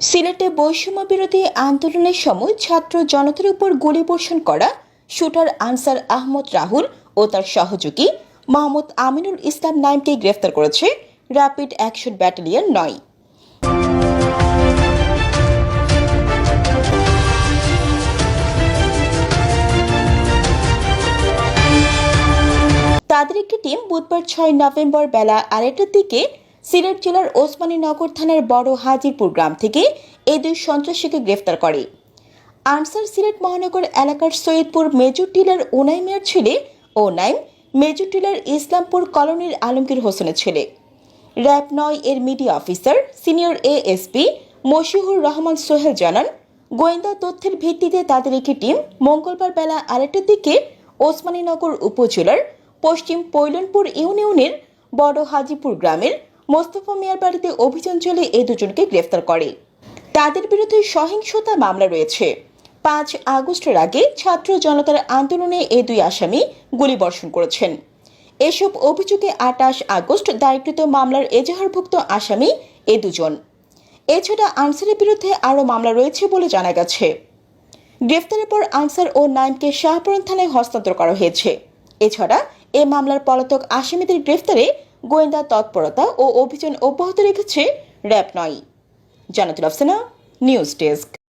সিলেটে বৈষম্য বিরোধী আন্দোলনের সময় ছাত্র জনতার উপর গুলিবর্ষণ করা শুটার আনসার আহমদ রাহুল ও তার সহযোগী মোহাম্মদ আমিনুল ইসলাম নাইমকে গ্রেফতার করেছে র্যাপিড অ্যাকশন ব্যাটালিয়ন ৯। তাদের একটি টিম বুধবার ৬ নভেম্বর বেলা ২:৩০টার দিকে সিলেট জেলার ওসমানীনগর থানার বড় হাজিরপুর গ্রাম থেকে এই দুই সন্ত্রাসীকে গ্রেফতার করে। আনসার সিলেট মহানগর এলাকার সৈয়দপুর মেজর টিলার ওনাই মিয়ার ছেলে ও নাইম মেজর টিলার ইসলামপুর কলোনির আলমগীর হোসেনের ছেলে। র্যাব ৯ এর media officer senior ASP Moshiur Rahman Sohel জানান, গোয়েন্দা তথ্যের ভিত্তিতে তাদের একটি টিম মঙ্গলবার বেলা ২:৩০টার দিকে ওসমানীনগর উপজেলার পশ্চিম পৈলনপুর ইউনিয়নের বড় হাজিপুর গ্রামের মোস্তফা মিয়ার বাড়িতে অভিযান চলে এই দুজনকে গ্রেফতার করে। তাদের বিরুদ্ধে সহিংসতা মামলা রয়েছে। ৫ আগস্টের আগে ছাত্র জনতার আন্দোলনে এই দুই আসামি গুলিবর্ষণ করেছেন। এসব অভিযোগে ২৮ আগস্ট দায়েরকৃত মামলার এজাহারভুক্ত আসামি এই দুজন। এছাড়া আনসারের বিরুদ্ধে আরও মামলা রয়েছে বলে জানা গেছে। গ্রেফতারের পর আনসার ও নাইমকে শাহপুরান থানায় হস্তান্তর করা হয়েছে। এছাড়া এ মামলার পলাতক আসামিদের গ্রেফতারে গোয়েন্দা তৎপরতা ও অভিযান অব্যাহত রেখেছে র্যাব ৯। জান্নাতুল আফসানা, নিউজ ডেস্ক।